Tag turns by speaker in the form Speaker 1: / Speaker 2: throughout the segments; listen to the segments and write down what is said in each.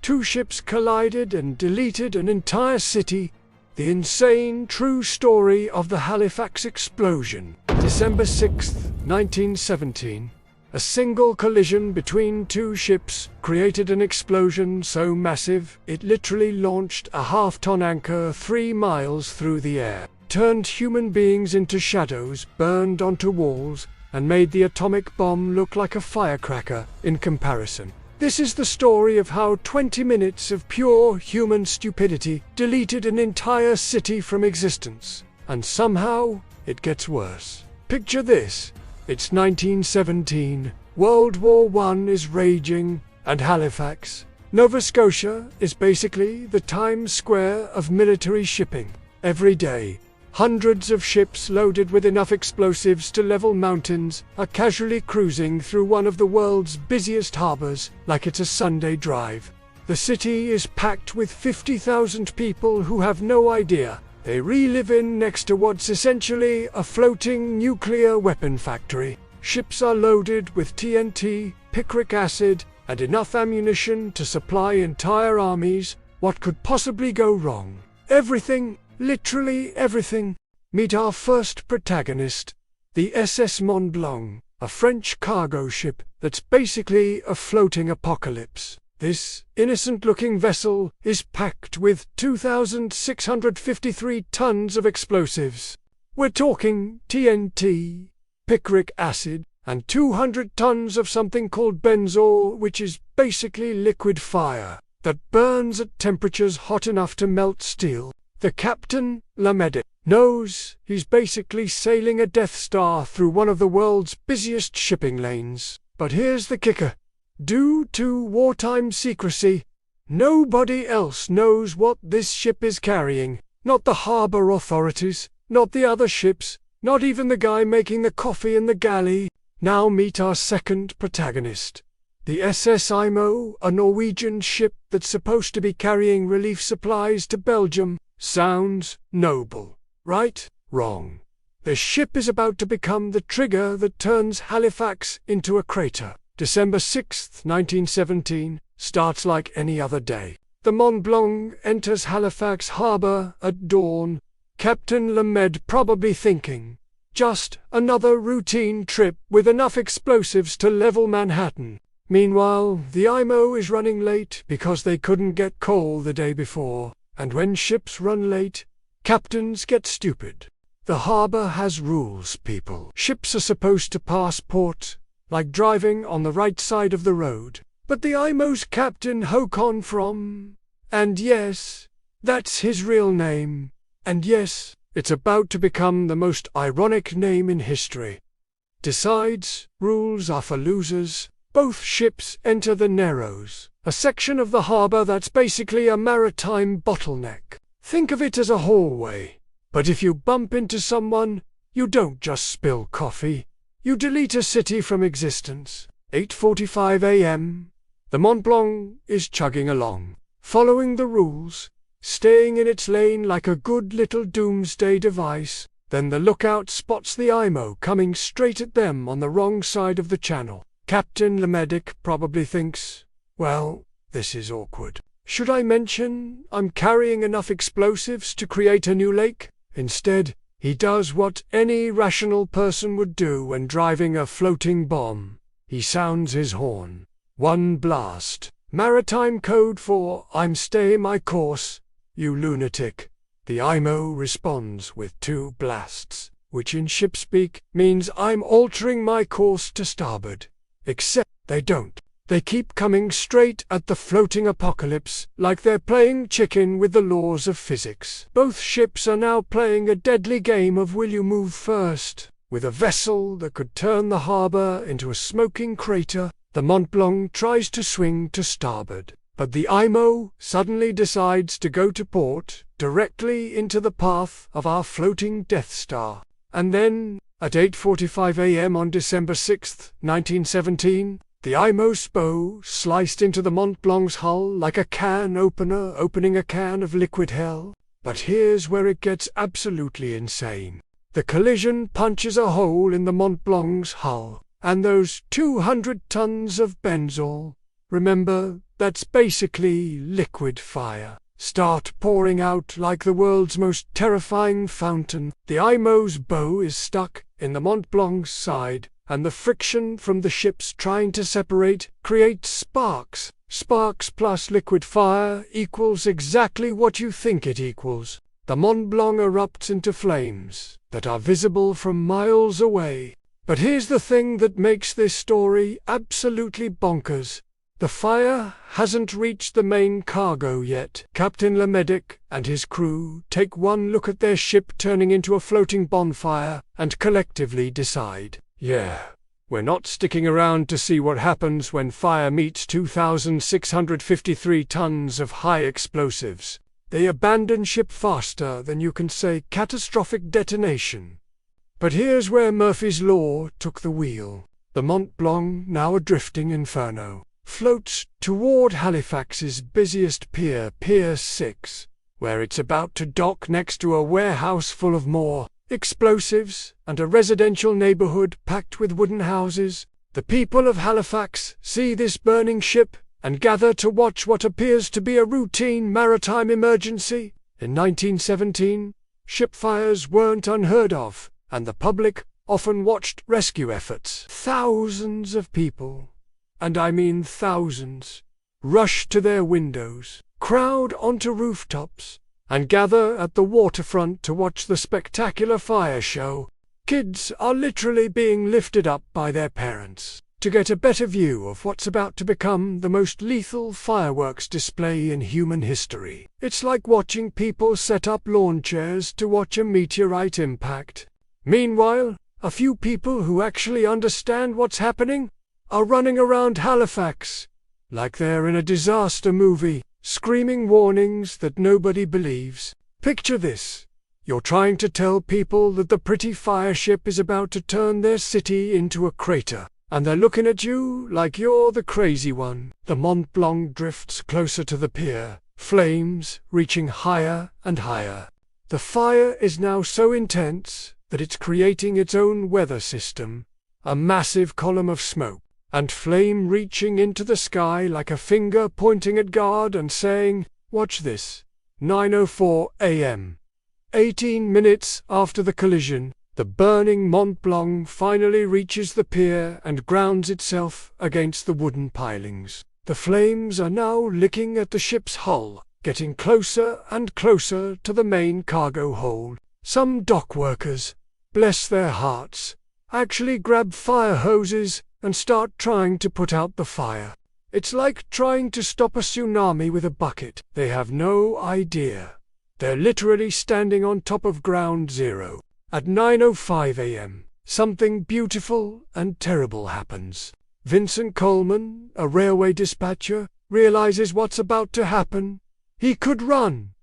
Speaker 1: Two ships collided and deleted an entire city. The insane true story of the Halifax explosion. December 6, 1917. A single collision between two ships created an explosion so massive it literally launched a half-ton anchor 3 miles through the air, turned human beings into shadows, burned onto walls, and made the atomic bomb look like a firecracker in comparison. This is the story of how 20 minutes of pure human stupidity deleted an entire city from existence. And somehow, it gets worse. Picture this. It's 1917, World War I is raging, and Halifax, Nova Scotia is basically the Times Square of military shipping. Every day, hundreds of ships loaded with enough explosives to level mountains are casually cruising through one of the world's busiest harbors like it's a Sunday drive. The city is packed with 50,000 people who have no idea they live in next to what's essentially a floating nuclear weapon factory. Ships are loaded with TNT, picric acid, and enough ammunition to supply entire armies. What could possibly go wrong? Everything, literally everything. Meet our first protagonist, the SS Mont-Blanc, a French cargo ship that's basically a floating apocalypse. This innocent-looking vessel is packed with 2,653 tons of explosives. We're talking TNT, picric acid, and 200 tons of something called benzol, which is basically liquid fire that burns at temperatures hot enough to melt steel. The captain, le medic, knows he's basically sailing a Death Star through one of the world's busiest shipping lanes. But here's the kicker. Due to wartime secrecy, nobody else knows what this ship is carrying. Not the harbor authorities, not the other ships, not even the guy making the coffee in the galley. Now meet our second protagonist. The SS Imo, a Norwegian ship that's supposed to be carrying relief supplies to Belgium. Sounds noble, right? Wrong. The ship is about to become the trigger that turns Halifax into a crater. December 6, 1917, starts like any other day. The Mont-Blanc enters Halifax Harbour at dawn. Captain Le Med probably thinking, just another routine trip with enough explosives to level Manhattan. Meanwhile, the Imo is running late because they couldn't get coal the day before. And when ships run late, captains get stupid. The harbour has rules, people. Ships are supposed to pass port, like driving on the right side of the road. But the Imo's captain Håkon from... And yes, that's his real name. And yes, it's about to become the most ironic name in history. Decides rules are for losers. Both ships enter the Narrows, a section of the harbour that's basically a maritime bottleneck. Think of it as a hallway. But if you bump into someone, you don't just spill coffee. You delete a city from existence. 8:45 a.m. The Mont-Blanc is chugging along, following the rules, staying in its lane like a good little doomsday device. Then the lookout spots the Imo coming straight at them on the wrong side of the channel. Captain Le Medic probably thinks, well, this is awkward. Should I mention I'm carrying enough explosives to create a new lake? Instead, he does what any rational person would do when driving a floating bomb. He sounds his horn. One blast. Maritime code for I'm stay my course, you lunatic. The Imo responds with 2 blasts, which in ship speak means I'm altering my course to starboard. Except they don't. They keep coming straight at the floating apocalypse, like they're playing chicken with the laws of physics. Both ships are now playing a deadly game of will you move first. With a vessel that could turn the harbour into a smoking crater, the Mont-Blanc tries to swing to starboard. But the Imo suddenly decides to go to port, directly into the path of our floating Death Star. And then, at 8:45 a.m. on December 6, 1917, the Imo's bow sliced into the Mont-Blanc's hull like a can opener opening a can of liquid hell. But here's where it gets absolutely insane. The collision punches a hole in the Mont-Blanc's hull, and those 200 tons of benzol. Remember, that's basically liquid fire, start pouring out like the world's most terrifying fountain. The Imo's bow is stuck in the Mont-Blanc's side, and the friction from the ships trying to separate creates sparks. Sparks plus liquid fire equals exactly what you think it equals. The Mont-Blanc erupts into flames that are visible from miles away. But here's the thing that makes this story absolutely bonkers. The fire hasn't reached the main cargo yet. Captain Lemedic and his crew take one look at their ship turning into a floating bonfire and collectively decide, yeah, we're not sticking around to see what happens when fire meets 2,653 tons of high explosives. They abandon ship faster than you can say catastrophic detonation. But here's where Murphy's Law took the wheel. The Mont-Blanc, now a drifting inferno, floats toward Halifax's busiest pier, Pier 6, where it's about to dock next to a warehouse full of more explosives and a residential neighborhood packed with wooden houses. The people of Halifax see this burning ship and gather to watch what appears to be a routine maritime emergency. In 1917, ship fires weren't unheard of, and the public often watched rescue efforts. Thousands of people, and I mean thousands, rush to their windows, crowd onto rooftops, and gather at the waterfront to watch the spectacular fire show. Kids are literally being lifted up by their parents to get a better view of what's about to become the most lethal fireworks display in human history. It's like watching people set up lawn chairs to watch a meteorite impact. Meanwhile, a few people who actually understand what's happening are running around Halifax like they're in a disaster movie, screaming warnings that nobody believes. Picture this. You're trying to tell people that the pretty fire ship is about to turn their city into a crater, and they're looking at you like you're the crazy one. The Mont-Blanc drifts closer to the pier, flames reaching higher and higher. The fire is now so intense that it's creating its own weather system, a massive column of smoke and flame reaching into the sky like a finger pointing at God and saying, "Watch this." 9:04 a.m. 18 minutes after the collision, the burning Mont-Blanc finally reaches the pier and grounds itself against the wooden pilings. The flames are now licking at the ship's hull, getting closer and closer to the main cargo hold. Some dock workers, bless their hearts, actually grab fire hoses and start trying to put out the fire. It's like trying to stop a tsunami with a bucket. They have no idea. They're literally standing on top of ground zero. At 9:05 a.m., something beautiful and terrible happens. Vincent Coleman, a railway dispatcher, realizes what's about to happen. He could run.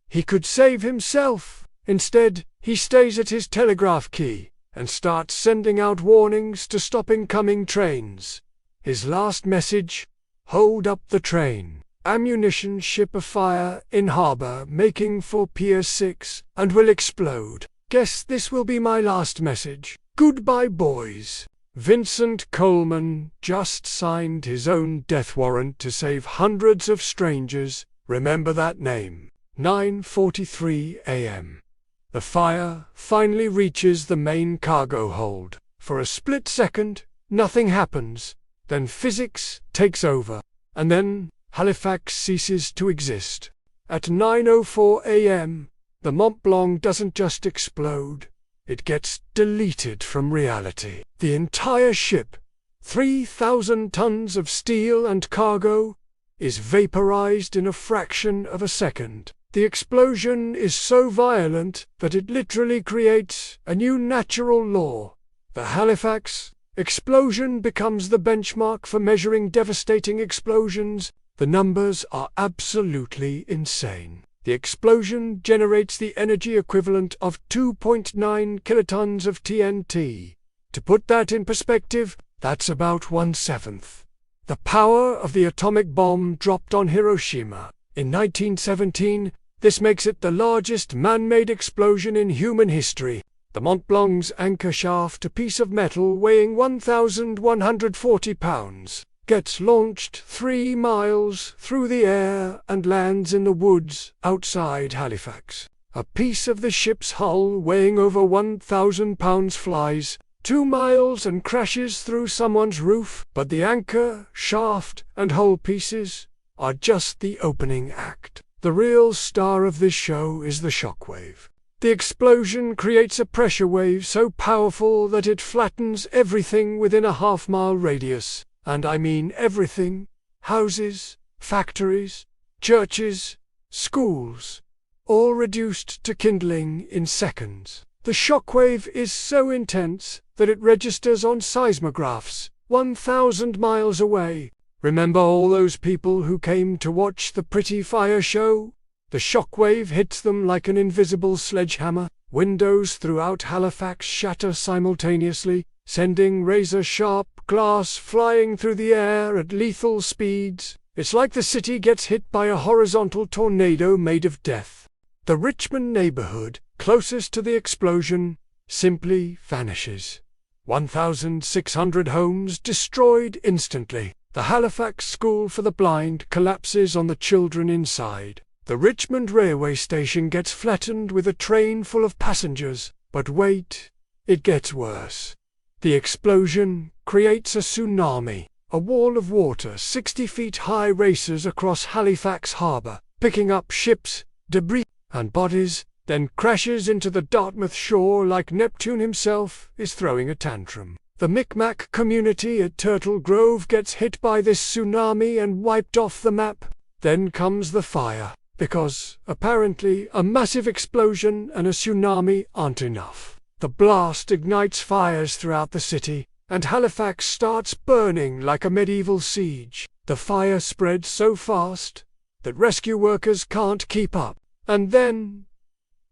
Speaker 1: He could save himself. Instead, he stays at his telegraph key and starts sending out warnings to stop incoming trains. His last message: hold up the train. Ammunition ship afire in harbour, making for Pier 6, and will explode. Guess this will be my last message. Goodbye, boys. Vincent Coleman just signed his own death warrant to save hundreds of strangers. Remember that name. 9:43 a.m. The fire finally reaches the main cargo hold. For a split second, nothing happens. Then physics takes over. And then Halifax ceases to exist. At 9:04 a.m., the Mont-Blanc doesn't just explode. It gets deleted from reality. The entire ship, 3,000 tons of steel and cargo, is vaporized in a fraction of a second. The explosion is so violent that it literally creates a new natural law. The Halifax explosion becomes the benchmark for measuring devastating explosions. The numbers are absolutely insane. The explosion generates the energy equivalent of 2.9 kilotons of TNT. To put that in perspective, that's about 1/7 the power of the atomic bomb dropped on Hiroshima in 1917. This makes it the largest man-made explosion in human history. The Mont-Blanc's anchor shaft, a piece of metal weighing 1,140 pounds, gets launched 3 miles through the air and lands in the woods outside Halifax. A piece of the ship's hull weighing over 1,000 pounds flies 2 miles and crashes through someone's roof, but the anchor, shaft, and hull pieces are just the opening act. The real star of this show is the shockwave. The explosion creates a pressure wave so powerful that it flattens everything within a half-mile radius, and I mean everything: houses, factories, churches, schools, all reduced to kindling in seconds. The shockwave is so intense that it registers on seismographs 1,000 miles away. Remember all those people who came to watch the pretty fire show? The shockwave hits them like an invisible sledgehammer. Windows throughout Halifax shatter simultaneously, sending razor-sharp glass flying through the air at lethal speeds. It's like the city gets hit by a horizontal tornado made of death. The Richmond neighborhood, closest to the explosion, simply vanishes. 1,600 homes destroyed instantly. The Halifax School for the Blind collapses on the children inside. The Richmond railway station gets flattened with a train full of passengers. But wait, it gets worse. The explosion creates a tsunami. A wall of water 60 feet high races across Halifax Harbour, picking up ships, debris, and bodies, then crashes into the Dartmouth shore like Neptune himself is throwing a tantrum. The Micmac community at Turtle Grove gets hit by this tsunami and wiped off the map. Then comes the fire, because, apparently, a massive explosion and a tsunami aren't enough. The blast ignites fires throughout the city, and Halifax starts burning like a medieval siege. The fire spreads so fast that rescue workers can't keep up. And then,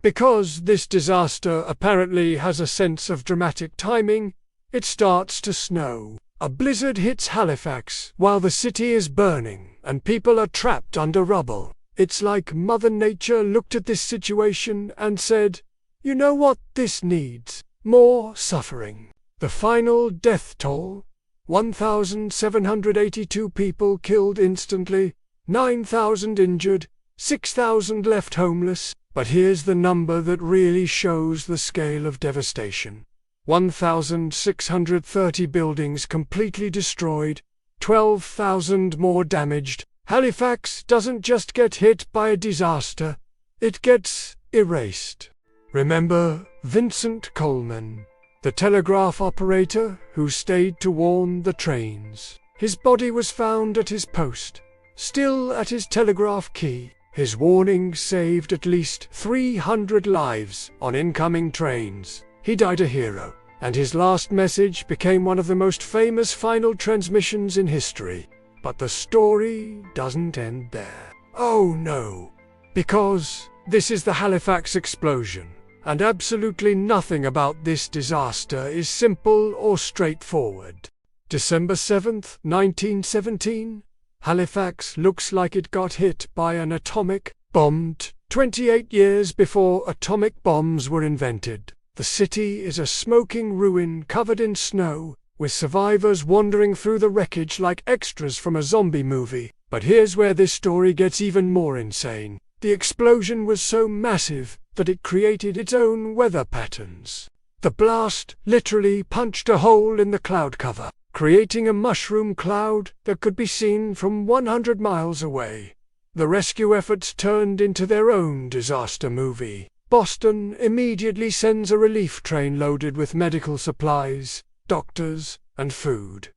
Speaker 1: because this disaster apparently has a sense of dramatic timing, it starts to snow. A blizzard hits Halifax while the city is burning and people are trapped under rubble. It's like Mother Nature looked at this situation and said, "You know what this needs? More suffering." The final death toll: 1,782 people killed instantly, 9,000 injured, 6,000 left homeless. But here's the number that really shows the scale of devastation. 1,630 buildings completely destroyed, 12,000 more damaged. Halifax doesn't just get hit by a disaster, it gets erased. Remember Vincent Coleman, the telegraph operator who stayed to warn the trains? His body was found at his post, still at his telegraph key. His warning saved at least 300 lives on incoming trains. He died a hero, and his last message became one of the most famous final transmissions in history. But the story doesn't end there. Oh no, because this is the Halifax explosion, and absolutely nothing about this disaster is simple or straightforward. December 7th, 1917. Halifax looks like it got hit by an atomic bomb 28 years before atomic bombs were invented. The city is a smoking ruin covered in snow, with survivors wandering through the wreckage like extras from a zombie movie. But here's where this story gets even more insane. The explosion was so massive that it created its own weather patterns. The blast literally punched a hole in the cloud cover, creating a mushroom cloud that could be seen from 100 miles away. The rescue efforts turned into their own disaster movie. Boston immediately sends a relief train loaded with medical supplies, doctors, and food.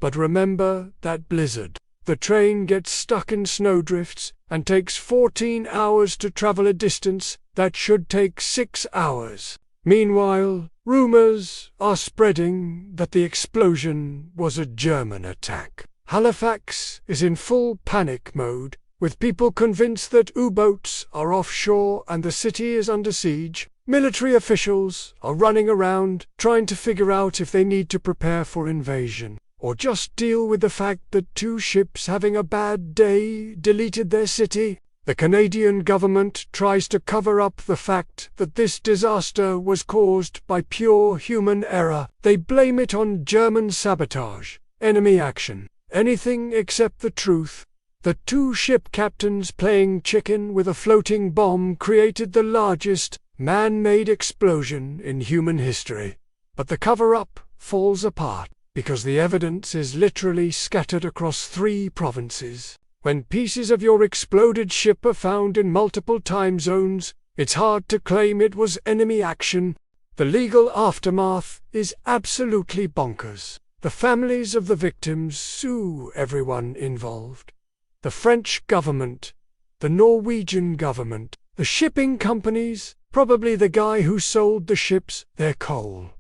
Speaker 1: But remember that blizzard. The train gets stuck in snowdrifts and takes 14 hours to travel a distance that should take 6 hours. Meanwhile, rumors are spreading that the explosion was a German attack. Halifax is in full panic mode, with people convinced that U-boats are offshore and the city is under siege. Military officials are running around trying to figure out if they need to prepare for invasion, or just deal with the fact that 2 ships having a bad day deleted their city. The Canadian government tries to cover up the fact that this disaster was caused by pure human error. They blame it on German sabotage, enemy action, anything except the truth. The two ship captains playing chicken with a floating bomb created the largest man-made explosion in human history. But the cover-up falls apart because the evidence is literally scattered across 3 provinces. When pieces of your exploded ship are found in multiple time zones, it's hard to claim it was enemy action. The legal aftermath is absolutely bonkers. The families of the victims sue everyone involved. The French government, the Norwegian government, the shipping companies, probably the guy who sold the ships their coal.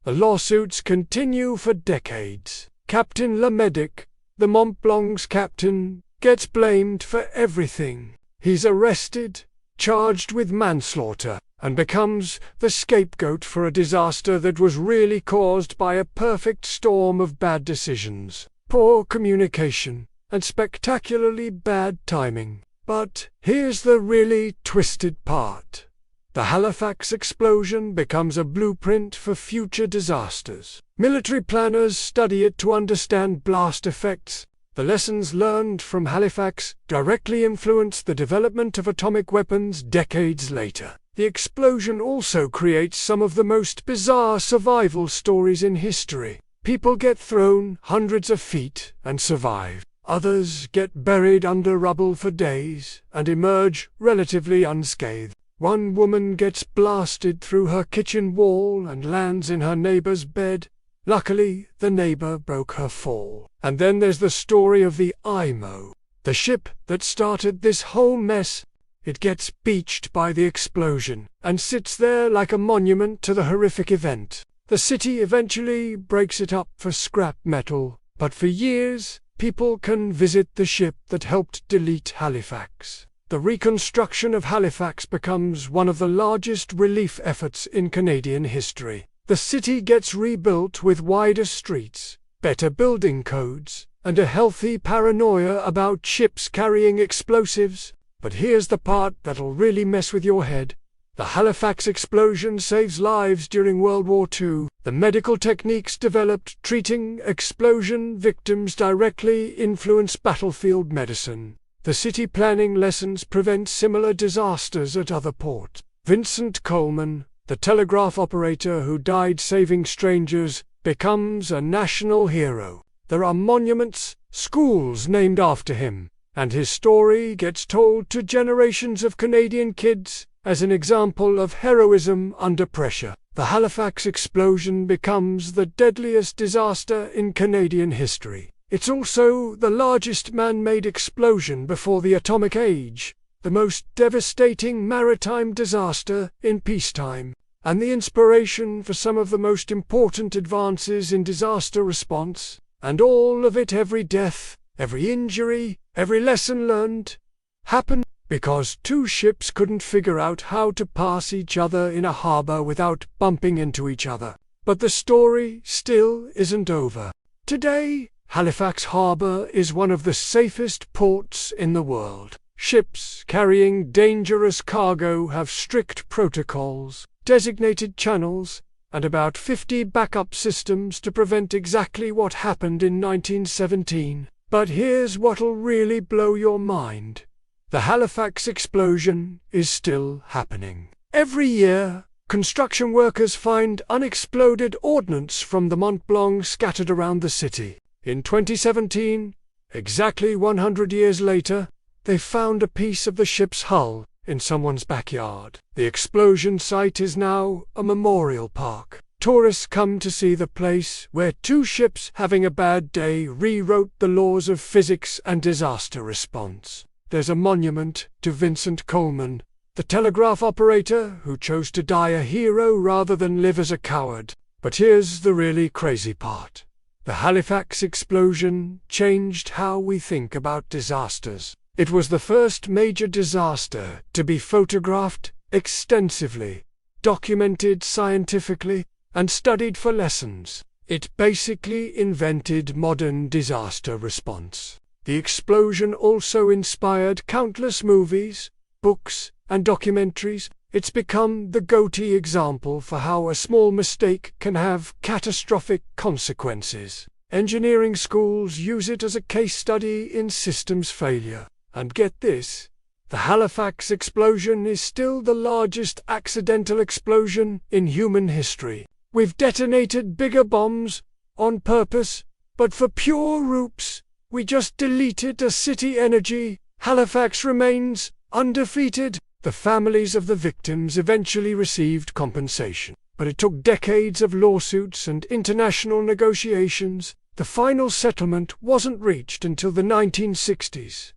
Speaker 1: The lawsuits continue for decades. Captain Lemedic, the Mont-Blanc's captain, gets blamed for everything. He's arrested, charged with manslaughter, and becomes the scapegoat for a disaster that was really caused by a perfect storm of bad decisions, poor communication, and spectacularly bad timing. But here's the really twisted part. The Halifax explosion becomes a blueprint for future disasters. Military planners study it to understand blast effects. The lessons learned from Halifax directly influence the development of atomic weapons decades later. The explosion also creates some of the most bizarre survival stories in history. People get thrown hundreds of feet and survive. Others get buried under rubble for days and emerge relatively unscathed. One woman gets blasted through her kitchen wall and lands in her neighbor's bed. Luckily, the neighbor broke her fall. And then there's the story of the Imo, the ship that started this whole mess. It gets beached by the explosion and sits there like a monument to the horrific event. The city eventually breaks it up for scrap metal, but for years, people can visit the ship that helped delete Halifax. The reconstruction of Halifax becomes one of the largest relief efforts in Canadian history. The city gets rebuilt with wider streets, better building codes, and a healthy paranoia about ships carrying explosives. But here's the part that'll really mess with your head. The Halifax explosion saves lives during World War II. The medical techniques developed treating explosion victims directly influence battlefield medicine. The city planning lessons prevent similar disasters at other ports. Vincent Coleman, the telegraph operator who died saving strangers, becomes a national hero. There are monuments, schools named after him, and his story gets told to generations of Canadian kids as an example of heroism under pressure. The Halifax explosion becomes the deadliest disaster in Canadian history. It's also the largest man-made explosion before the atomic age, the most devastating maritime disaster in peacetime, and the inspiration for some of the most important advances in disaster response. And all of it, every death, every injury, every lesson learned, happened because 2 ships couldn't figure out how to pass each other in a harbor without bumping into each other. But the story still isn't over. Today, Halifax Harbour is one of the safest ports in the world. Ships carrying dangerous cargo have strict protocols, designated channels, and about 50 backup systems to prevent exactly what happened in 1917. But here's what'll really blow your mind. The Halifax explosion is still happening. Every year, construction workers find unexploded ordnance from the Mont-Blanc scattered around the city. In 2017, exactly 100 years later, they found a piece of the ship's hull in someone's backyard. The explosion site is now a memorial park. Tourists come to see the place where 2 ships having a bad day rewrote the laws of physics and disaster response. There's a monument to Vincent Coleman, the telegraph operator who chose to die a hero rather than live as a coward. But here's the really crazy part. The Halifax explosion changed how we think about disasters. It was the first major disaster to be photographed extensively, documented scientifically, and studied for lessons. It basically invented modern disaster response. The explosion also inspired countless movies, books, and documentaries. It's become the go-to example for how a small mistake can have catastrophic consequences. Engineering schools use it as a case study in systems failure. And get this, the Halifax explosion is still the largest accidental explosion in human history. We've detonated bigger bombs, on purpose, but for pure roops, we just deleted a city energy. Halifax remains undefeated. The families of the victims eventually received compensation, but it took decades of lawsuits and international negotiations. The final settlement wasn't reached until the 1960s,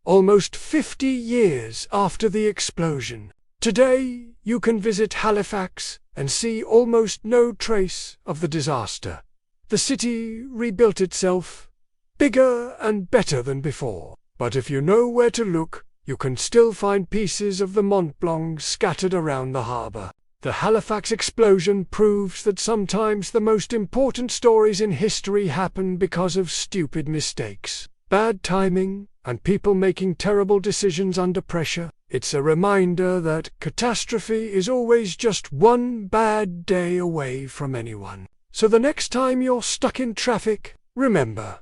Speaker 1: almost 50 years after the explosion. Today, you can visit Halifax and see almost no trace of the disaster. The city rebuilt itself, bigger and better than before. But if you know where to look, you can still find pieces of the Mont-Blanc scattered around the harbour. The Halifax explosion proves that sometimes the most important stories in history happen because of stupid mistakes, bad timing, and people making terrible decisions under pressure. It's a reminder that catastrophe is always just one bad day away from anyone. So the next time you're stuck in traffic, remember,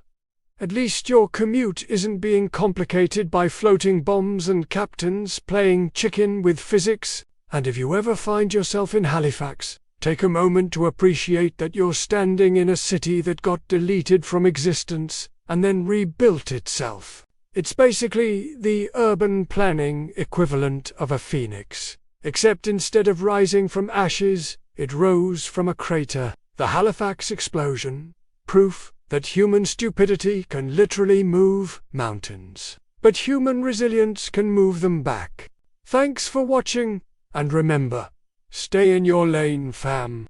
Speaker 1: at least your commute isn't being complicated by floating bombs and captains playing chicken with physics. And if you ever find yourself in Halifax, take a moment to appreciate that you're standing in a city that got deleted from existence and then rebuilt itself. It's basically the urban planning equivalent of a phoenix, except instead of rising from ashes, it rose from a crater. The Halifax explosion, proof that human stupidity can literally move mountains, but human resilience can move them back. Thanks for watching. And remember, stay in your lane, fam.